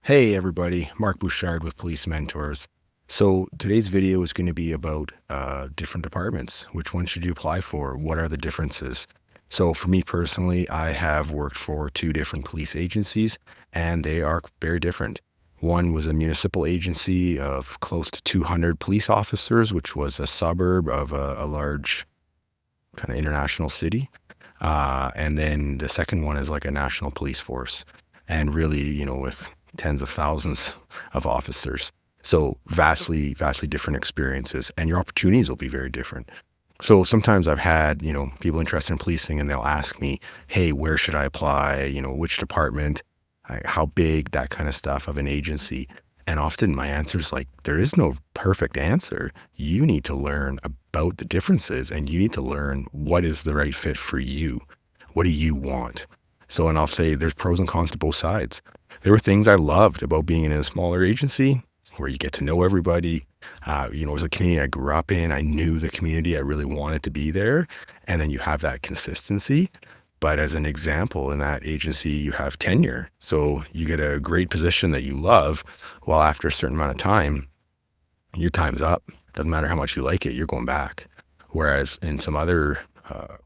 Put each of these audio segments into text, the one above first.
Hey everybody, Mark Bouchard with Police Mentors. So today's video is going to be about different departments. Which one should you apply for? What are the differences? So for me personally, I have worked for two different police agencies and they are very different. One was a municipal agency of close to 200 police officers, which was a suburb of a large kind of international city. And then the second one is like a national police force. And really, with tens of thousands of officers. So vastly different experiences, and your opportunities will be very different. So sometimes I've had, people interested in policing and they'll ask me, hey, where should I apply? Which department, how big, that kind of stuff of an agency. And often my answer is like, there is no perfect answer. You need to learn about the differences and you need to learn what is the right fit for you. What do you want? So, and I'll say there's pros and cons to both sides. There were things I loved about being in a smaller agency where you get to know everybody. It was a community I grew up in. I knew the community. I really wanted to be there. And then you have that consistency. But as an example, in that agency, you have tenure. So you get a great position that you love. Well, after a certain amount of time, your time's up. Doesn't matter how much you like it, you're going back. Whereas in some other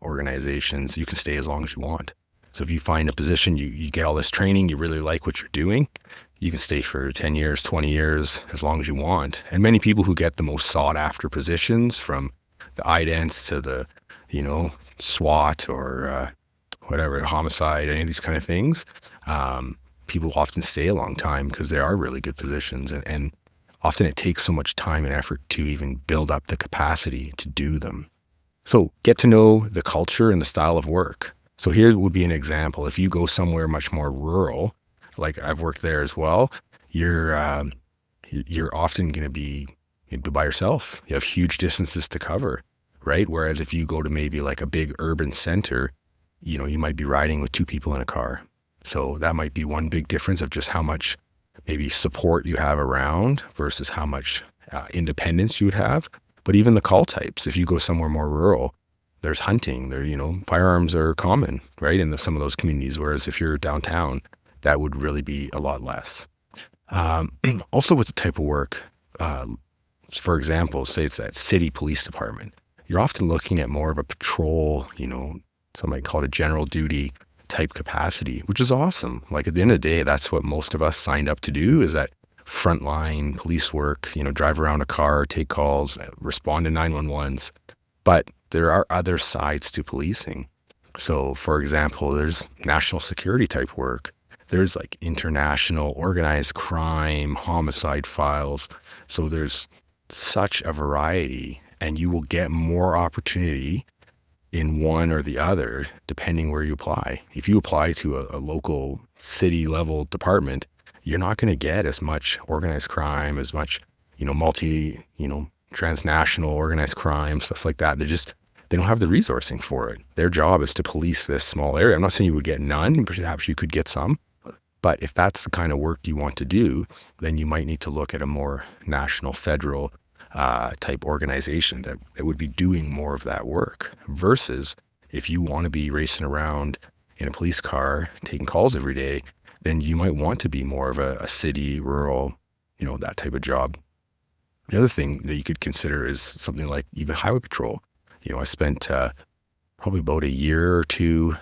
organizations, you can stay as long as you want. So if you find a position, you get all this training, you really like what you're doing, you can stay for 10 years, 20 years, as long as you want. And many people who get the most sought after positions, from the IDENS to the, SWAT or whatever, homicide, any of these kind of things, people often stay a long time because they are really good positions. And often it takes so much time and effort to even build up the capacity to do them. So get to know the culture and the style of work. So here would be an example. If you go somewhere much more rural, like I've worked there as well, you're often going to be by yourself. You have huge distances to cover, right? Whereas if you go to maybe like a big urban center, you might be riding with two people in a car. So that might be one big difference of just how much maybe support you have around versus how much independence you would have. But even the call types, if you go somewhere more rural, there's hunting, firearms are common, right? In some of those communities. Whereas if you're downtown, that would really be a lot less. Also with the type of work, for example, say it's that city police department, you're often looking at more of a patrol, some might call it a general duty type capacity, which is awesome. Like at the end of the day, that's what most of us signed up to do, is that frontline police work, drive around a car, take calls, respond to 911s. But there are other sides to policing. So, for example, there's national security type work. There's like international organized crime, homicide files. So there's such a variety, and you will get more opportunity in one or the other, depending where you apply. If you apply to a local city level department, you're not going to get as much organized crime, as much, transnational organized crime, stuff like that. They don't have the resourcing for it. Their job is to police this small area. I'm not saying you would get none, perhaps you could get some, but if that's the kind of work you want to do, then you might need to look at a more national, federal type organization that would be doing more of that work, versus if you want to be racing around in a police car, taking calls every day, then you might want to be more of a city, rural, that type of job. The other thing that you could consider is something like even highway patrol. I spent probably about a year or two.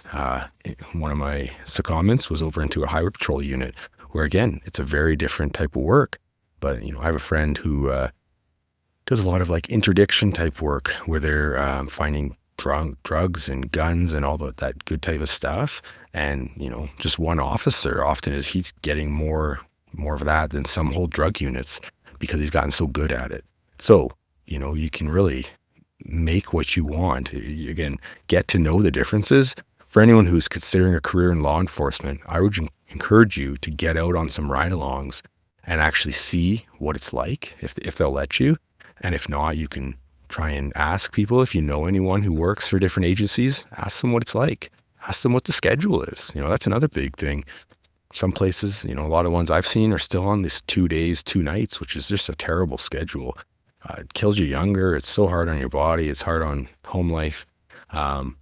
One of my secondments was over into a highway patrol unit, where again, it's a very different type of work. But I have a friend who does a lot of like interdiction type work, where they're finding drugs and guns and all that good type of stuff. And just one officer often he's getting more of that than some whole drug units, because he's gotten so good at it. So, you can really make what you want. Again, get to know the differences. For anyone who's considering a career in law enforcement, I would encourage you to get out on some ride-alongs and actually see what it's like, if they'll let you. And if not, you can try and ask people, if you know anyone who works for different agencies, ask them what it's like. Ask them what the schedule is. That's another big thing. Some places, a lot of ones I've seen are still on this 2 days, 2 nights, which is just a terrible schedule. It kills you younger. It's so hard on your body. It's hard on home life.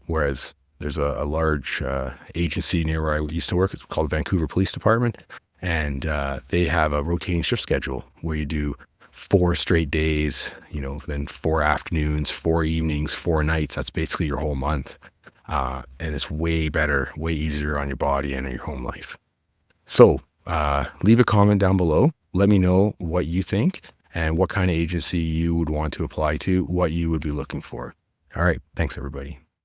Whereas there's a large agency near where I used to work. It's called Vancouver Police Department. And they have a rotating shift schedule where you do 4 straight days, then 4 afternoons, 4 evenings, 4 nights. That's basically your whole month. And it's way better, way easier on your body and your home life. So leave a comment down below. Let me know what you think and what kind of agency you would want to apply to, what you would be looking for. All right. Thanks, everybody.